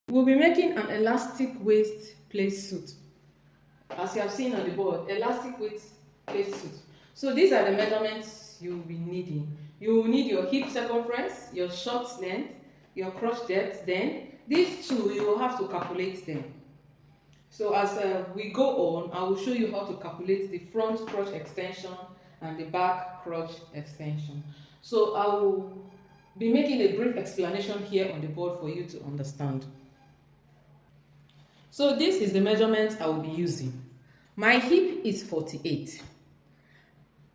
We'll be making an elastic waist play suit. As you have seen on the board, elastic waist play suit. So these are the measurements you will be needing. You will need your hip circumference, your short length, your crotch depth. Then these two, you will have to calculate them. So as we go on, I will show you how to calculate the front crotch extension and the back crotch extension. So I will be making a brief explanation here on the board for you to understand. So this is the measurement I will be using. My hip is 48.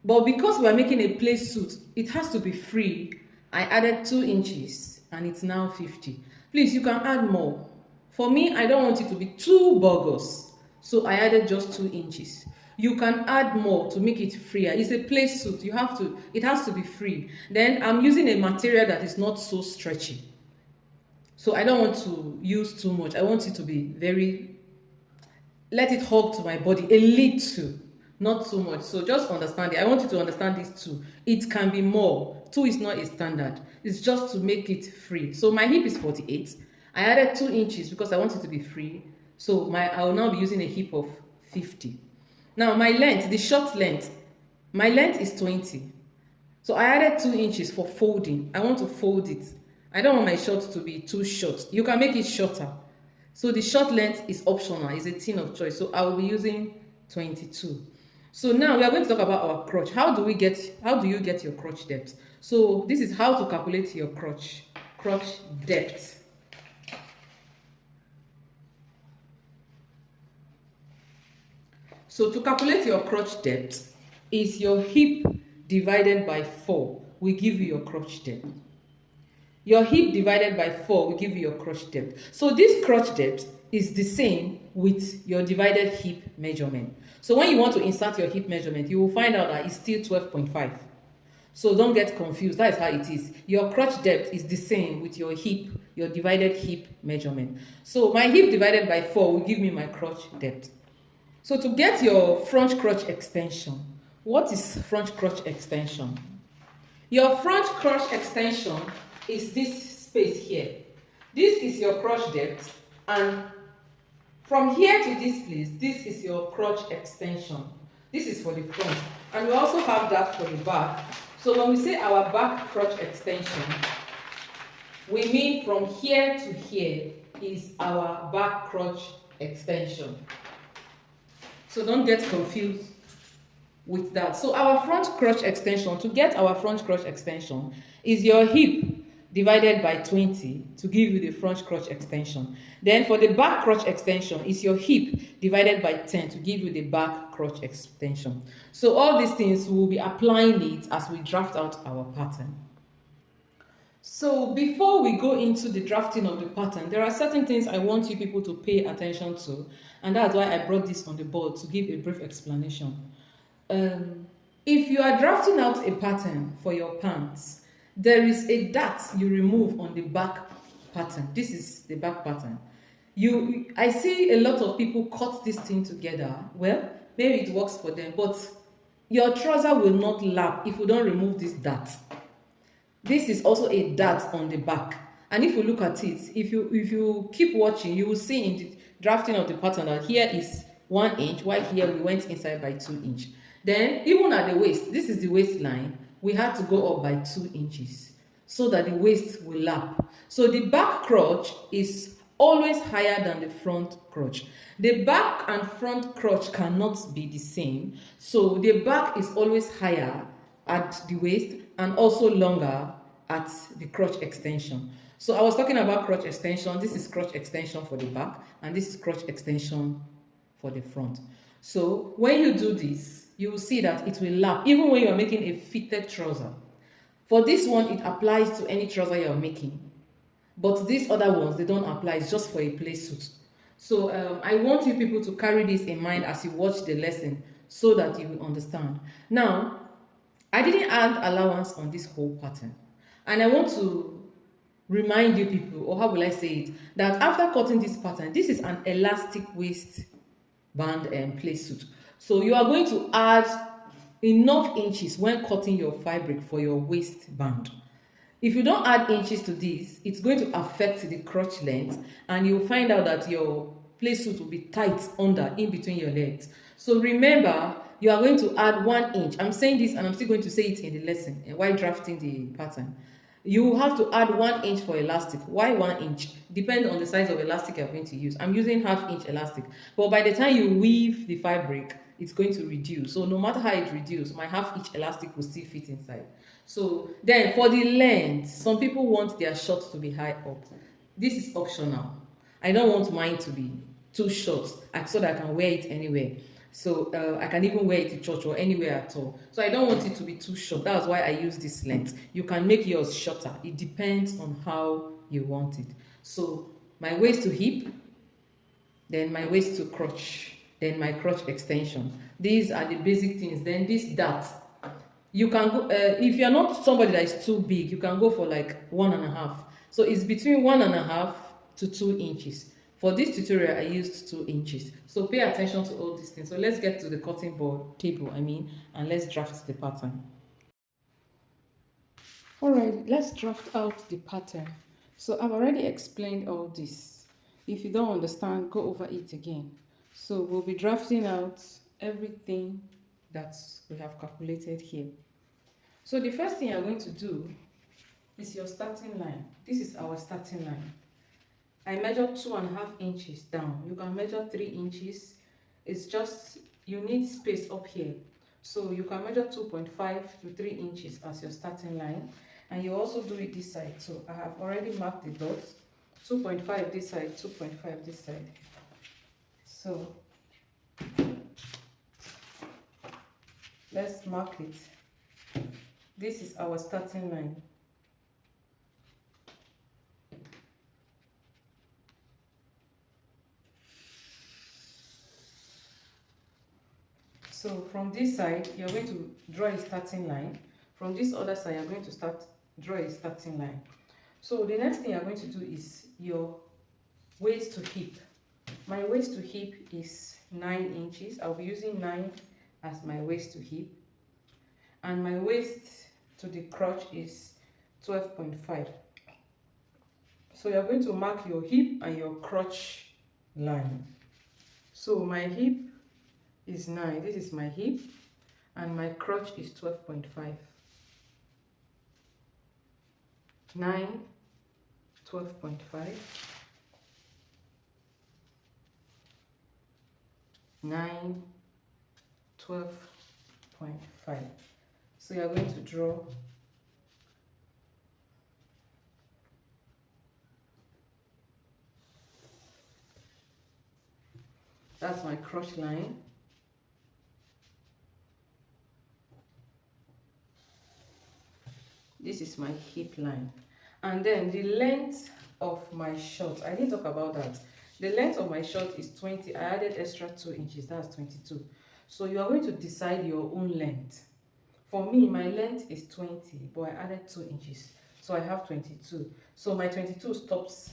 But because we are making a play suit, it has to be free. I added 2 inches and it's now 50. Please, you can add more. For me, I don't want it to be too bogus. So I added just 2 inches. You can add more to make it freer. It's a play suit. It has to be free. Then I'm using a material that is not so stretchy. So I don't want to use too much. I want it to be let it hug to my body a little, not too much. So just understand it. I want you to understand this too. It can be more. 2 is not a standard. It's just to make it free. So my hip is 48. I added 2 inches because I want it to be free. So I will now be using a hip of 50. Now my length, the short length, my length is 20. So I added 2 inches for folding. I want to fold it. I don't want my short to be too short. You can make it shorter. So the short length is optional. It's a thing of choice. So I will be using 22. So now we are going to talk about our crotch. How do you get your crotch depth? So this is how to calculate your crotch depth. So to calculate your crotch depth is your hip divided by 4 will give you your crotch depth. Your hip divided by 4 will give you your crotch depth. So this crotch depth is the same with your divided hip measurement. So when you want to insert your hip measurement, you will find out that it's still 12.5. So don't get confused. That is how it is. Your crotch depth is the same with your divided hip measurement. So my hip divided by 4 will give me my crotch depth. So to get your front crotch extension, what is front crotch extension? Your front crotch extension is this space here. This is your crotch depth, and from here to this place, this is your crotch extension. This is for the front, and we also have that for the back. So when we say our back crotch extension, we mean from here to here is our back crotch extension. So don't get confused with that. So our front crotch extension, to get our front crotch extension, is your hip divided by 20 to give you the front crotch extension. Then for the back crotch extension, is your hip divided by 10 to give you the back crotch extension. So all these things, we will be applying it as we draft out our pattern. So before we go into the drafting of the pattern, there are certain things I want you people to pay attention to, and that's why I brought this on the board to give a brief explanation. If you are drafting out a pattern for your pants, there is a dart you remove on the back pattern. This is the back pattern. I see a lot of people cut this thing together. Well, maybe it works for them, but your trouser will not lap if you don't remove this dart. This is also a dart on the back, and if you look at it, if you keep watching, you will see in the drafting of the pattern that here is 1 inch, while here we went inside by 2 inch. Then even at the waist, this is the waistline, we had to go up by 2 inches so that the waist will lap. So the back crotch is always higher than the front crotch. The back and front crotch cannot be the same. So the back is always higher at the waist and also longer at the crotch extension. So I was talking about crotch extension. This is crotch extension for the back, and this is crotch extension for the front. So when you do this, you will see that it will lap even when you are making a fitted trouser. For this one, it applies to any trouser you are making, but these other ones, they don't apply. It's just for a play suit. So I want you people to carry this in mind as you watch the lesson so that you will understand. Now, I didn't add allowance on this whole pattern, and I want to remind you people, or how will I say it, that after cutting this pattern, this is an elastic waist band and play suit. So you are going to add enough inches when cutting your fabric for your waistband. If you don't add inches to this, it's going to affect the crotch length, and you'll find out that your play suit will be tight under, in between your legs. So remember, you are going to add 1 inch. I'm saying this and I'm still going to say it in the lesson while drafting the pattern. You have to add 1 inch for elastic. Why 1 inch? Depend on the size of elastic you're going to use. I'm using 1/2 inch elastic, but by the time you weave the fabric, it's going to reduce. So no matter how it reduces, my 1/2 inch elastic will still fit inside. So then for the length, some people want their shorts to be high up. This is optional. I don't want mine to be too short so that I can wear it anywhere. So I can even wear it to church or anywhere at all. So I don't want it to be too short. That's why I use this length. You can make yours shorter. It depends on how you want it. So my waist to hip, then my waist to crotch, then my crotch extension. These are the basic things. Then this dart. You can go, if you're not somebody that is too big, you can go for like 1.5. So it's between 1.5 to 2 inches. For this tutorial, I used 2 inches. So pay attention to all these things. So let's get to the cutting board table, and let's draft the pattern. All right, let's draft out the pattern. So I've already explained all this. If you don't understand, go over it again. So we'll be drafting out everything that we have calculated here. So the first thing you're going to do is your starting line. This is our starting line. I measured 2.5 inches down. You can measure 3 inches. It's just you need space up here. So you can measure 2.5 to 3 inches as your starting line. And you also do it this side. So I have already marked the dots. 2.5 this side, 2.5 this side. So let's mark it. This is our starting line. So from this side, you're going to draw a starting line. From this other side, you're going to draw a starting line. So the next thing you're going to do is your waist to hip. My waist to hip is 9 inches. I'll be using 9 as my waist to hip. And my waist to the crotch is 12.5. So you're going to mark your hip and your crotch line. So my hip is 9. This is my hip, and my crotch is 12.5. 9, 12.5. 9, 12.5. So you're going to draw that's my crotch line. This is my hip line. And then the length of my short, I didn't talk about that. The length of my short is 20. I added extra 2 inches, that's 22. So you are going to decide your own length. For me, my length is 20, but I added 2 inches. So I have 22. So my 22 stops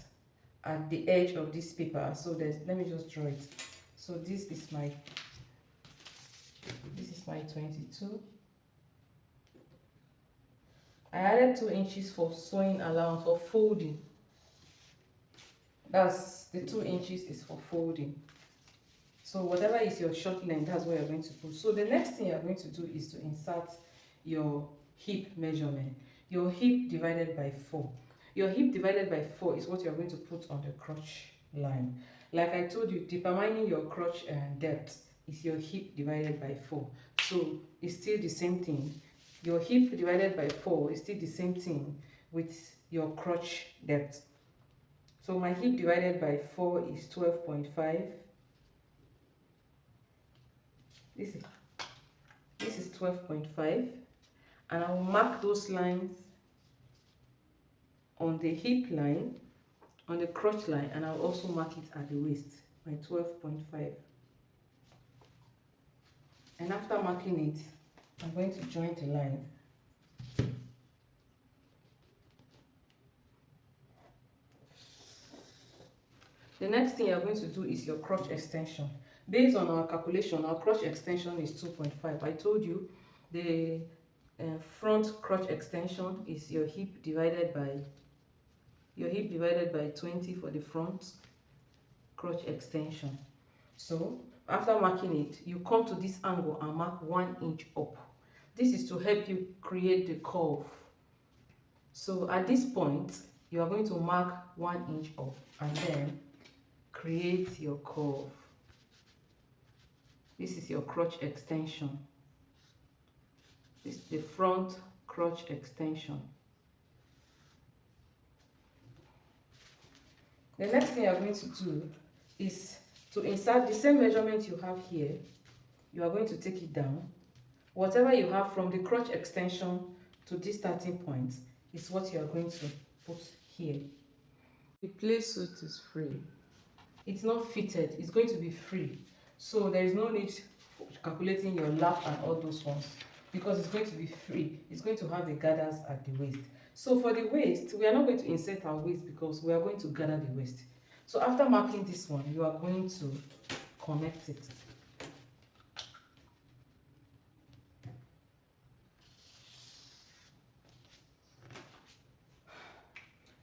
at the edge of this paper. So let me just draw it. So this is my 22. I added 2 inches for sewing allowance, for folding. That's the 2 inches is for folding. So whatever is your short length, that's what you're going to put. So the next thing you're going to do is to insert your hip measurement. Your hip divided by 4. Your hip divided by 4 is what you're going to put on the crotch line. Like I told you, determining your crotch depth is your hip divided by 4. So it's still the same thing. Your hip divided by 4 is still the same thing with your crotch depth. So my hip divided by 4 is 12.5. This is 12.5. And I will mark those lines on the hip line, on the crotch line, and I'll also mark it at the waist by 12.5. And after marking it, I'm going to join the line. The next thing you're going to do is your crotch extension. Based on our calculation, our crotch extension is 2.5. I told you the front crotch extension is your hip divided by 20 for the front crotch extension. So after marking it, you come to this angle and mark 1 inch up. This is to help you create the curve. So at this point, you are going to mark 1 inch up and then create your curve. This is your crotch extension. This is the front crotch extension. The next thing you are going to do is to insert the same measurement you have here. You are going to take it down. Whatever you have from the crotch extension to this starting point is what you are going to put here. The Playsuit is free. It's not fitted, it's going to be free. So there is no need for calculating your lap and all those ones because it's going to be free. It's going to have the gathers at the waist. So for the waist, we are not going to insert our waist because we are going to gather the waist. So after marking this one, you are going to connect it.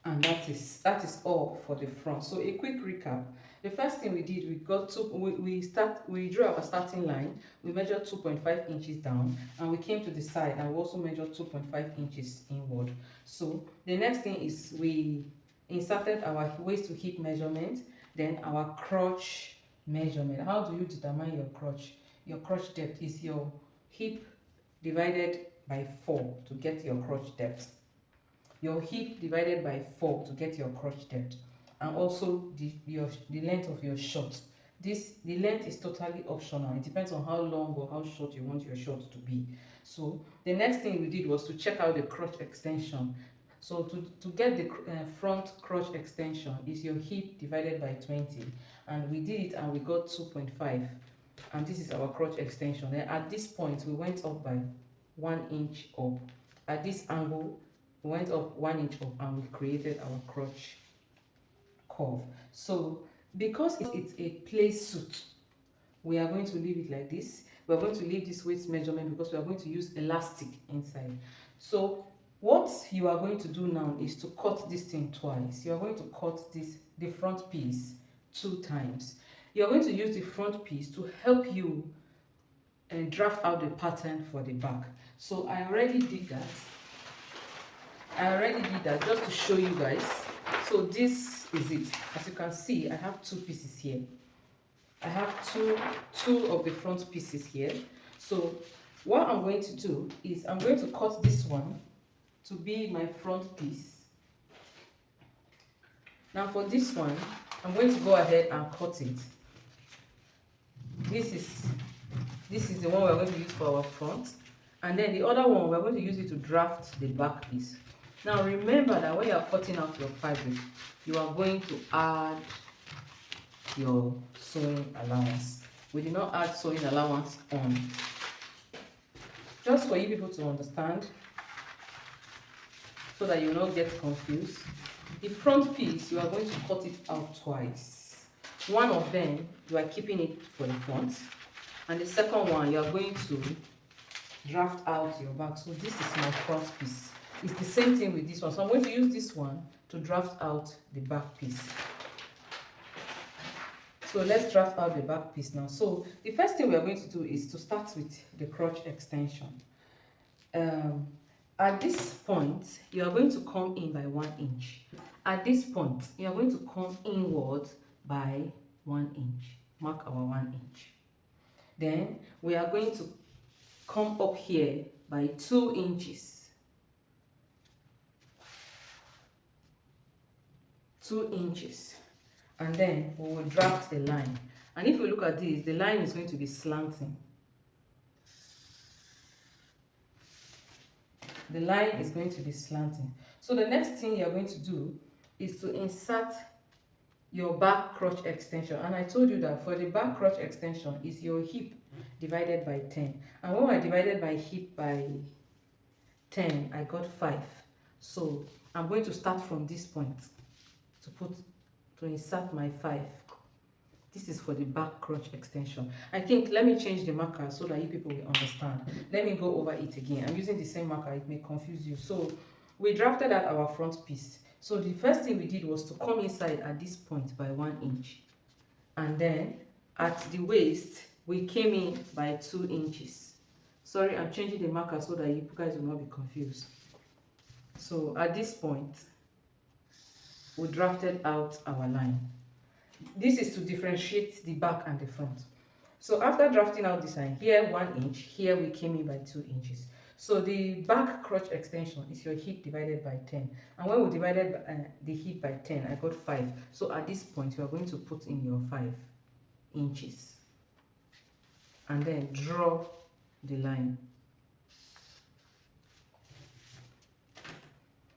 And that is all for the front. So a quick recap. The first thing we did, we drew our starting line. We measured 2.5 inches down, and we came to the side and we also measured 2.5 inches inward. So the next thing is we inserted our waist to hip measurement, then our crotch measurement. How do you determine your crotch? Your crotch depth is your hip divided by 4 to get your crotch depth. Your hip divided by 4 to get your crotch depth, and also the length of your short. The length is totally optional. It depends on how long or how short you want your short to be. So the next thing we did was to check out the crotch extension. So to get the front crotch extension is your hip divided by 20, and we did it and we got 2.5, and this is our crotch extension. Then at this point we went up by 1 inch up. At this angle we went up 1 inch up and we created our crotch curve. So because it's a play suit, we are going to leave it like this. We are going to leave this waist measurement because we are going to use elastic inside. So what you are going to do now is to cut this thing twice. You are going to cut the front piece 2 times. You are going to use the front piece to help you draft out the pattern for the back. So I already did that just to show you guys. So this is it. As you can see, I have 2 pieces here. I have two of the front pieces here. So what I'm going to do is I'm going to cut this one to be my front piece. Now for this one, I'm going to go ahead and cut it. This is the one we're going to use for our front, and then the other one we're going to use it to draft the back piece. Now remember that when you are cutting out your fabric, you are going to add your sewing allowance. We did not add sewing allowance on. Just for you people to understand, so that you will not get confused. The front piece, you are going to cut it out twice. One of them, you are keeping it for the front, and the second one, you are going to draft out your back. So this is my front piece. It's the same thing with this one. So I'm going to use this one to draft out the back piece. So let's draft out the back piece now. So the first thing we are going to do is to start with the crotch extension. At this point, you are going to come in by 1 inch. At this point, you are going to come inward by 1 inch. Mark our 1 inch. Then we are going to come up here by 2 inches. 2 inches. And then we will draft a line. And if we look at this, the line is going to be slanting. The line is going to be slanting. So the next thing you're going to do is to insert your back crotch extension. And I told you that for the back crotch extension is your hip divided by 10. And when I divided my hip by 10, I got 5. So I'm going to start from this point to insert my 5. This is for the back crotch extension. I think, let me change the marker so that you people will understand. Let me go over it again. I'm using the same marker, it may confuse you. So we drafted out our front piece. So the first thing we did was to come inside at this point by 1 inch. And then at the waist, we came in by 2 inches. Sorry, I'm changing the marker so that you guys will not be confused. So at this point, we drafted out our line. This is to differentiate the back and the front. So after drafting out this line, here 1 inch, here we came in by 2 inches. So the back crotch extension is your hip divided by 10. And when we divided the hip by 10, I got 5. So at this point, you are going to put in your 5 inches. And then draw the line.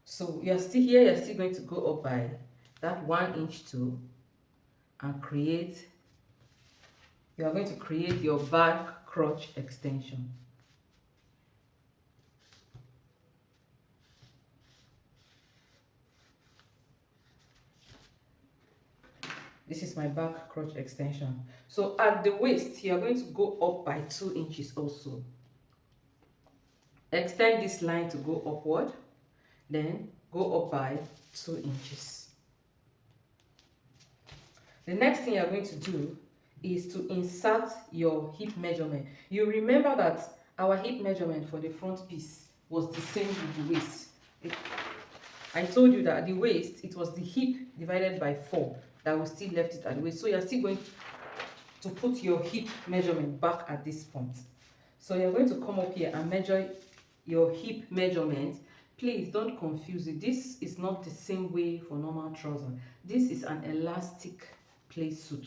So you're still here, you're still going to go up by that 1 inch too, and create, you are going to create your back crotch extension. This is my back crotch extension. So at the waist, you are going to go up by 2 inches also. Extend this line to go upward, then go up by 2 inches. The next thing you are going to do is to insert your hip measurement. You remember that our hip measurement for the front piece was the same with the waist. I told you that at the waist, it was the hip divided by 4 that we still left it at the waist. So you're still going to put your hip measurement back at this point. So you're going to come up here and measure your hip measurement. Please don't confuse it. This is not the same way for normal trouser. This is an elastic Playsuit.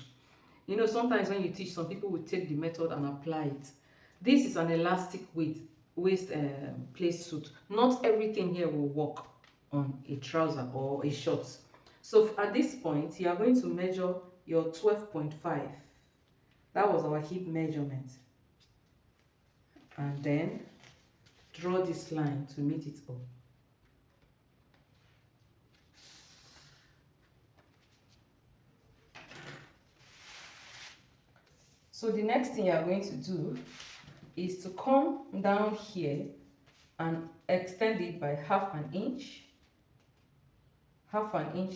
You know, sometimes when you teach, some people will take the method and apply it. This is an elastic waist Playsuit. Not everything here will work on a trouser or a short. So at this point, you are going to measure your 12.5. That was our hip measurement. And then draw this line to meet it up. So the next thing you are going to do is to come down here and extend it by half an inch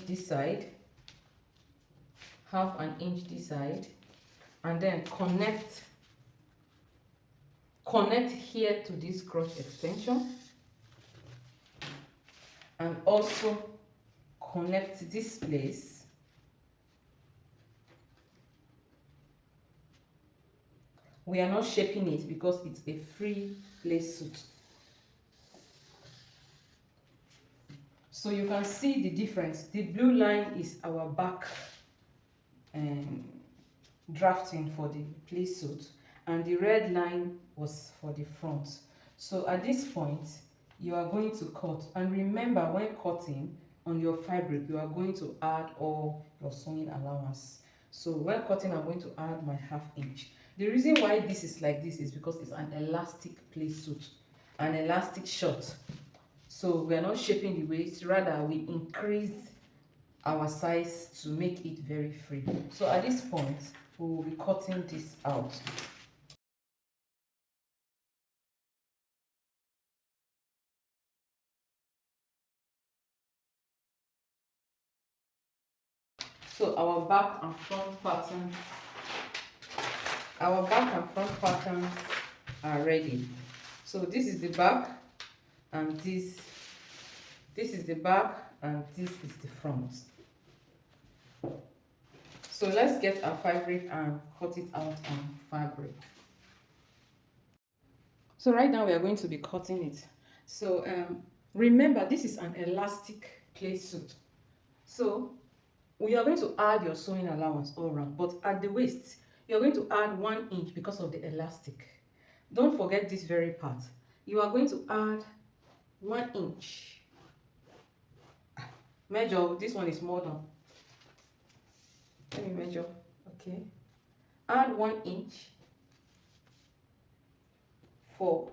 this side, half an inch this side, and then connect here to this crotch extension, and also connect this place. We are not shaping it because it's a free Playsuit. So you can see the difference. The blue line is our back drafting for the Playsuit, and the red line was for the front. So at this point, you are going to cut. And remember, when cutting on your fabric, you are going to add all your sewing allowance. So when cutting, I'm going to add my half inch. The reason why this is like this is because it's an elastic Playsuit, an elastic short. So we are not shaping the waist, rather we increase our size to make it very free. So at this point, we will be cutting this out. So our back and front patterns are ready. So this is the back, and this is the back, and this is the front. So let's get our fabric and cut it out on fabric. So right now we are going to be cutting it. So remember, this is an elastic Playsuit. So we are going to add your sewing allowance all around, but at the waist, you're going to add 1 inch because of the elastic. Don't forget this very part. You are going to add 1 inch. Measure, this one is more than. Let me measure, okay. Add 1 inch for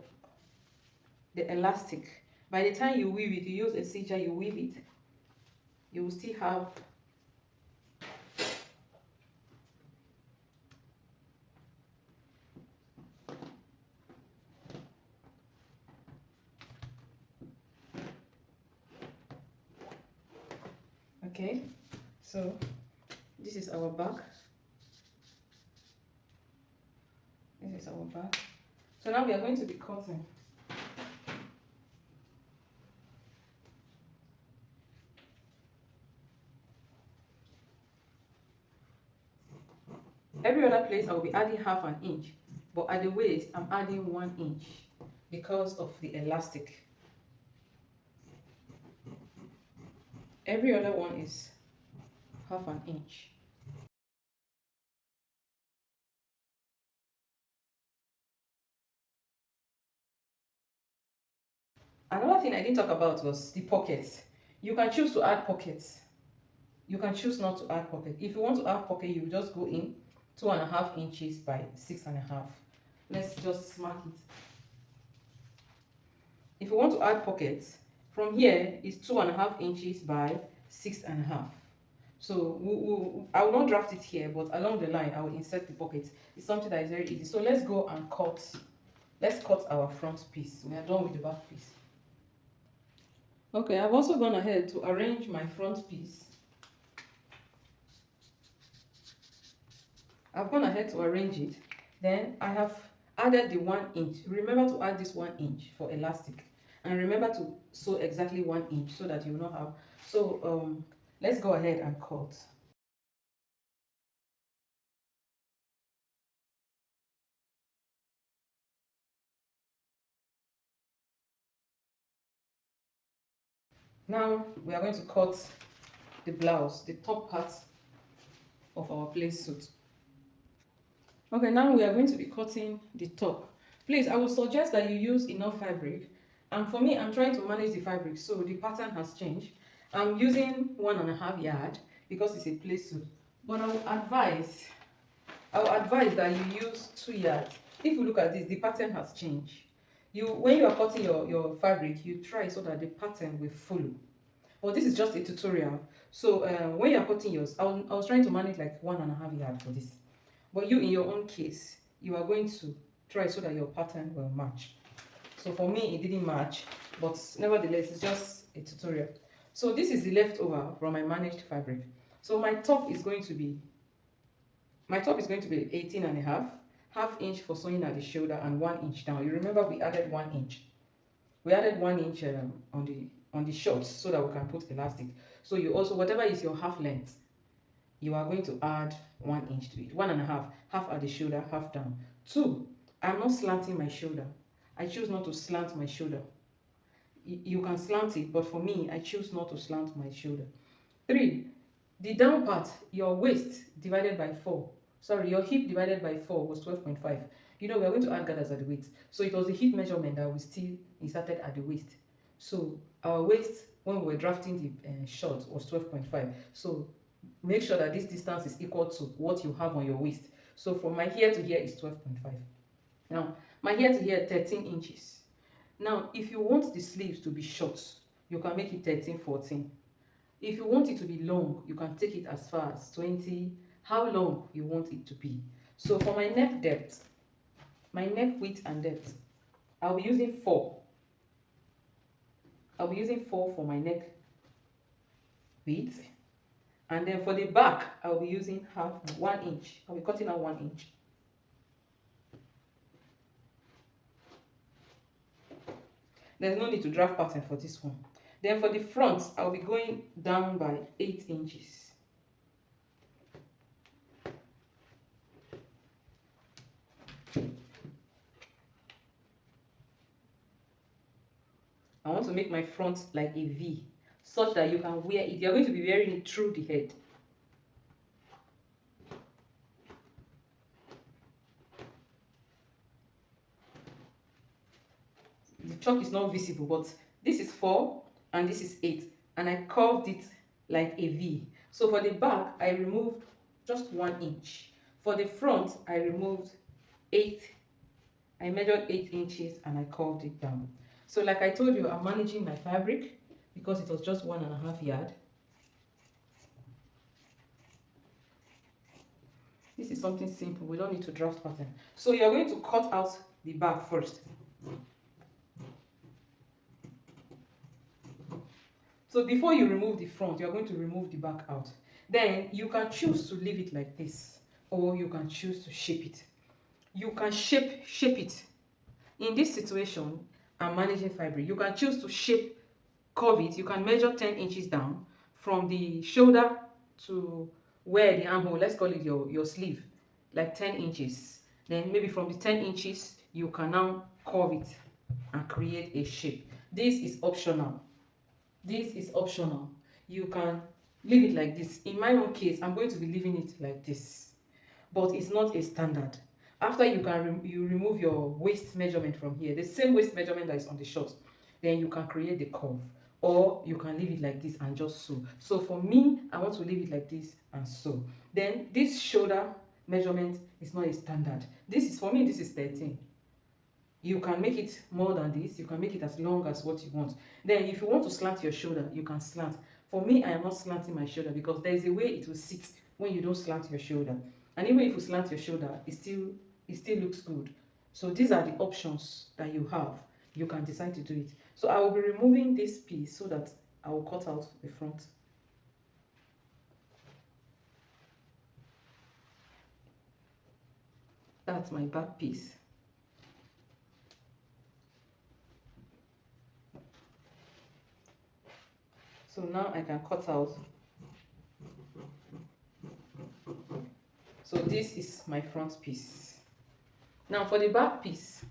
the elastic. By the time you weave it, you use a stitcher, you weave it, you will still have Okay, so this is our back. This is our back. So now we are going to be cutting. Every other place I will be adding half an inch, but at the waist I'm adding 1 inch because of the elastic. Every other one is half an inch. Another thing I didn't talk about was the pockets. You can choose to add pockets. You can choose not to add pocket. If you want to add pocket, you just go in 2.5 inches by 6.5. Let's just mark it. If you want to add pockets, from here is 2.5 inches by 6.5. So I will not draft it here, but along the line I will insert the pocket. It's something that is very easy. So let's go and cut. Let's cut our front piece. We are done with the back piece. Okay, I've also gone ahead to arrange my front piece. I've gone ahead to arrange it. Then I have added the 1 inch. Remember to add this 1 inch for elastic. And remember to sew exactly 1 inch so that you will not have. So let's go ahead and cut. Now we are going to cut the blouse, the top part of our Playsuit. Okay, now we are going to be cutting the top. Please, I would suggest that you use enough fabric. And for me, I'm trying to manage the fabric, so the pattern has changed. I'm using 1.5 yard because it's a Playsuit. But I would advise that you use 2 yards. If you look at this, the pattern has changed. When you are cutting your fabric, you try so that the pattern will follow. But this is just a tutorial. So when you're cutting yours, I was trying to manage like 1.5 yard for this. But you, in your own case, you are going to try so that your pattern will match. So for me, it didn't match, but nevertheless, it's just a tutorial. So this is the leftover from my managed fabric. So my top is going to be 18.5, half inch for sewing at the shoulder and 1 inch down. You remember we added 1 inch. We added 1 inch on the shorts so that we can put elastic. So you also, whatever is your half length, you are going to add 1 inch to it. 1.5, half at the shoulder, half down. 2, I'm not slanting my shoulder. I choose not to slant my shoulder. You can slant it, but for me, I choose not to slant my shoulder. 3, the down part, your waist divided by 4. Sorry, your hip divided by 4 was 12.5. You know, we are going to add gathers at the waist. So it was the hip measurement that we still inserted at the waist. So our waist, when we were drafting the short, was 12.5. So make sure that this distance is equal to what you have on your waist. So from my here to here is 12.5. Now, my here to here, 13 inches. Now, if you want the sleeves to be short, you can make it 13, 14. If you want it to be long, you can take it as far as 20, how long you want it to be. So for my neck depth, my neck width and depth, I'll be using 4. I'll be using 4 for my neck width. And then for the back, I'll be using 1 inch. I'll be cutting out 1 inch. There's no need to draft pattern for this one. Then for the front, I'll be going down by 8 inches. I want to make my front like a V, such that you can wear it. You're going to be wearing it through the head. The chalk is not visible, but this is 4 and this is 8, and I curved it like a V. So for the back, I removed just 1 inch. For the front, I removed 8. I measured 8 inches and I curved it down. So like I told you, I'm managing my fabric because it was just 1.5 yard. This is something simple. We don't need to draft pattern. So you're going to cut out the back first. So before you remove the front, you are going to remove the back out. Then you can choose to leave it like this, or you can choose to shape it. You can shape it. In this situation, I'm managing fabric. You can choose to curve it. You can measure 10 inches down from the shoulder to where the armhole, let's call it your sleeve, like 10 inches. Then maybe from the 10 inches, you can now curve it and create a shape. This is optional. This is optional. You can leave it like this. In my own case, I'm going to be leaving it like this, but it's not a standard. After you remove your waist measurement from here, the same waist measurement that is on the short, then you can create the curve, or you can leave it like this and just sew. So for me, I want to leave it like this and sew. Then this shoulder measurement is not a standard. This is, for me, this is 13. You can make it more than this. You can make it as long as what you want. Then if you want to slant your shoulder, you can slant. For me, I am not slanting my shoulder because there is a way it will sit when you don't slant your shoulder. And even if you slant your shoulder, it still looks good. So these are the options that you have. You can decide to do it. So I will be removing this piece so that I will cut out the front. That's my back piece. So now I can cut out. So this is my front piece. Now for the back piece,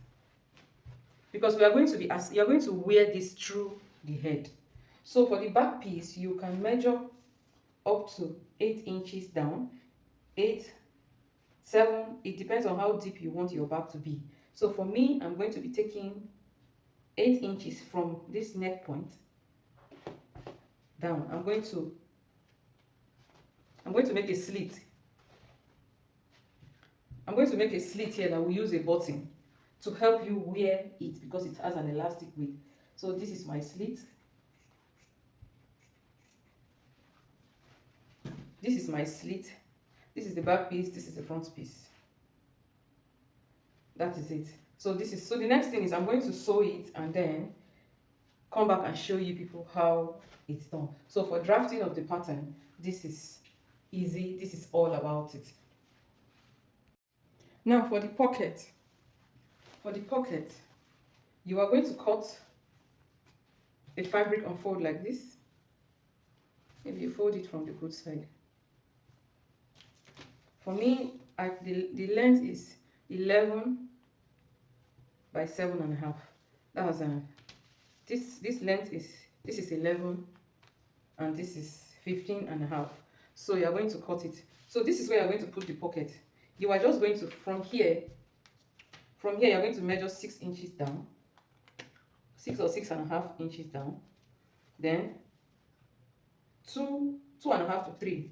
because we are going to be you are going to wear this through the head. So for the back piece, you can measure up to 8 inches down, 8, 7, it depends on how deep you want your back to be. So for me, I'm going to be taking 8 inches from this neck point down. I'm going to make a slit. I'm going to make a slit here that will use a button to help you wear it because it has an elastic weight. So this is my slit. This is my slit. This is the back piece. This is the front piece. That is it. So the next thing is I'm going to sew it and then come back and show you people how it's done. So for drafting of the pattern, this is easy. This is all about it. Now for the pocket. For the pocket, you are going to cut a fabric and fold like this. Maybe you fold it from the good side. For me, the length is 11 by 7.5. That's this length is, this is 11 and this is 15.5. So you are going to cut it. So this is where you are going to put the pocket. You are just going to, from here you are going to measure 6 inches down, 6 or 6.5 inches down, then 2.5 to 3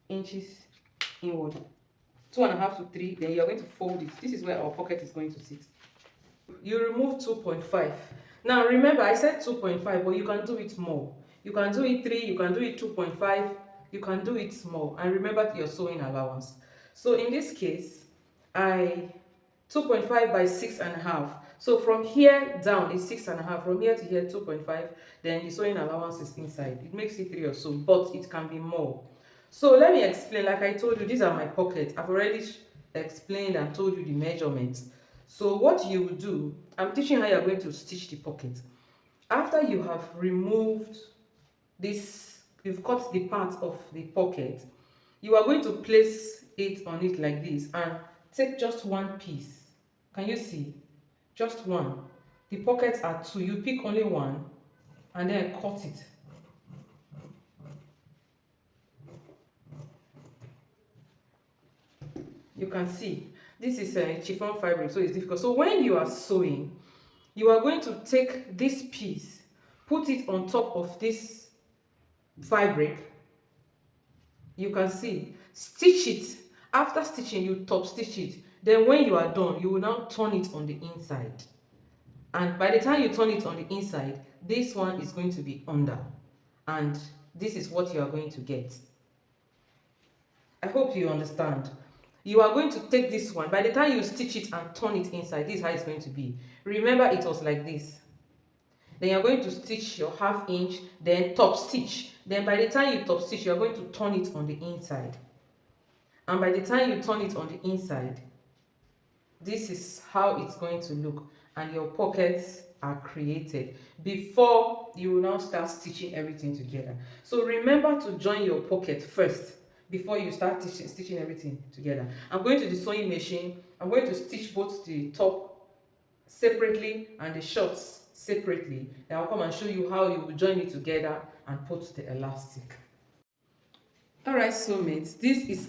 inches inward, 2.5 to 3. Then you are going to fold it. This is where our pocket is going to sit. You remove 2.5. Now remember, I said 2.5, but you can do it more. You can do it 3, you can do it 2.5, you can do it small. And remember your sewing allowance. So in this case, 2.5 by 6.5. So from here down is 6.5. From here to here 2.5. Then the sewing allowance is inside. It makes it 3 or so, but it can be more. So let me explain. Like I told you, these are my pockets. I've already explained and told you the measurements. So what you will do, I'm teaching how you're going to stitch the pocket. After you have removed this, you've cut the part of the pocket, you are going to place it on it like this and take just one piece. Can you see? Just one. The pockets are 2. You pick only one and then cut it. You can see this is a chiffon fabric, so it's difficult. So when you are sewing, you are going to take this piece, put it on top of this fabric. You can see, stitch it. After stitching, you top stitch it. Then when you are done, you will now turn it on the inside. And by the time you turn it on the inside, this one is going to be under. And this is what you are going to get. I hope you understand. You are going to take this one. By the time you stitch it and turn it inside, this is how it's going to be. Remember, it was like this. Then you're going to stitch your half inch, then top stitch. Then by the time you top stitch, you're going to turn it on the inside. And by the time you turn it on the inside, this is how it's going to look, and your pockets are created before you will now start stitching everything together. So remember to join your pocket first before you start stitching everything together. I'm going to the sewing machine. I'm going to stitch both the top separately and the shorts separately. Then I'll come and show you how you will join it together and put the elastic. All right, soulmates, this is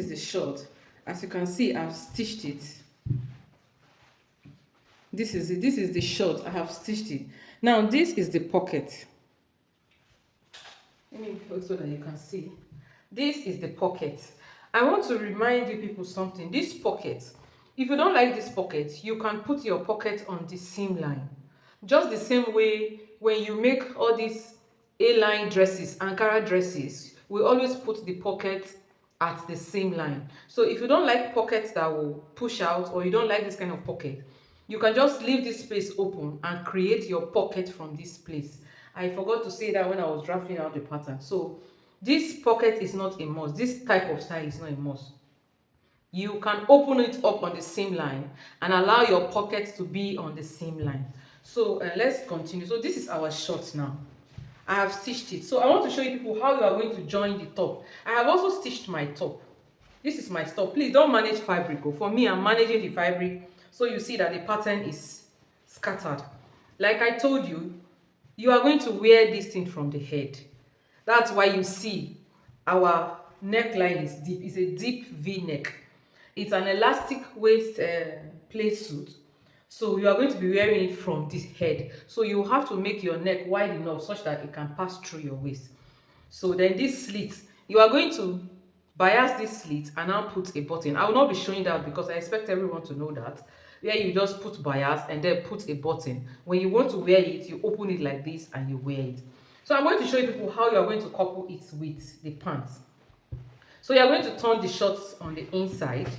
the short. As you can see, I've stitched it. This is the short. I have stitched it. Now this is the pocket. Let me put so that you can see. This is the pocket. I want to remind you people something. This pocket, if you don't like this pocket, you can put your pocket on the seam line. Just the same way when you make all these A-line dresses, Ankara dresses, we always put the pocket at the seam line. So if you don't like pockets that will push out, or you don't like this kind of pocket, you can just leave this space open and create your pocket from this place. I forgot to say that when I was drafting out the pattern. So this pocket is not a must. This type of style is not a must. You can open it up on the seam line and allow your pocket to be on the seam line. So let's continue. So this is our short now. I have stitched it. So I want to show you people how you are going to join the top. I have also stitched my top. This is my top. Please don't manage fabric. For me, I'm managing the fabric. So you see that the pattern is scattered. Like I told you, you are going to wear this thing from the head. That's why you see our neckline is deep. It's a deep V-neck. It's an elastic waist play suit. So you are going to be wearing it from this head. So you have to make your neck wide enough such that it can pass through your waist. So then this slit, you are going to bias this slit and now put a button. I will not be showing that because I expect everyone to know that. Where you just put bias and then put a button. When you want to wear it, you open it like this and you wear it. So I'm going to show you people how you are going to couple it with the pants. So you are going to turn the shorts on the inside.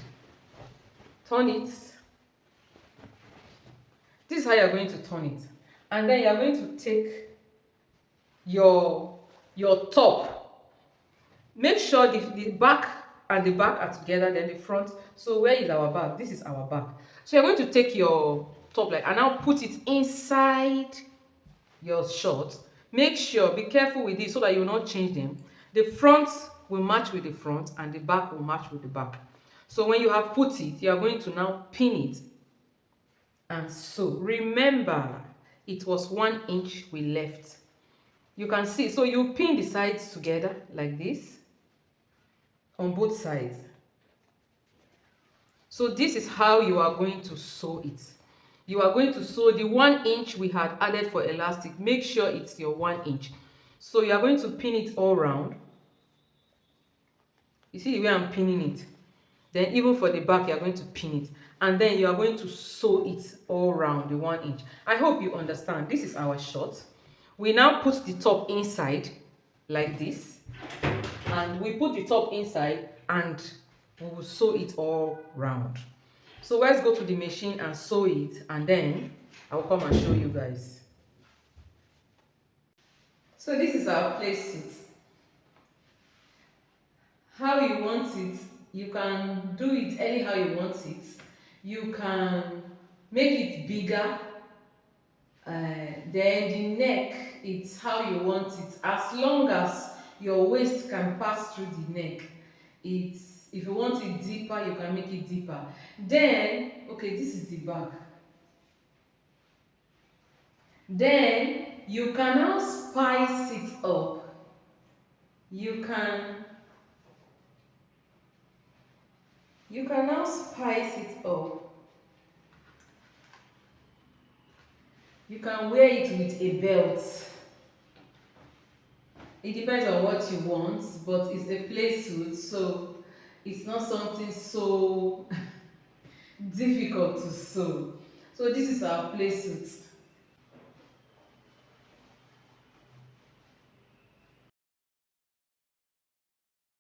Turn it. This is how you are going to turn it. And then you are going to take your top. Make sure the back and the back are together, then the front. So where is our back? This is our back. So you're going to take your top like and now put it inside your shorts. Make sure, be careful with this so that you will not change them. The front will match with the front and the back will match with the back. So when you have put it, you are going to now pin it and sew. Remember, it was 1 inch we left. You can see, so you pin the sides together like this on both sides. So this is how you are going to sew it. You are going to sew the 1 inch we had added for elastic. Make sure it's your 1 inch. So you are going to pin it all round. You see the way I'm pinning it? Then even for the back, you are going to pin it. And then you are going to sew it all round the 1 inch. I hope you understand. This is our short. We now put the top inside like this. And we put the top inside and we will sew it all round. So let's go to the machine and sew it, and then I'll come and show you guys. So this is our Playsuit. How you want it, you can do it anyhow you want it. You can make it bigger. Then the neck, it's how you want it. As long as your waist can pass through the neck. If you want it deeper, you can make it deeper. Then, okay, this is the back. Then you can now spice it up. You can now spice it up. You can wear it with a belt. It depends on what you want, but it's a play suit, so it's not something so difficult to sew. So this is our play suit.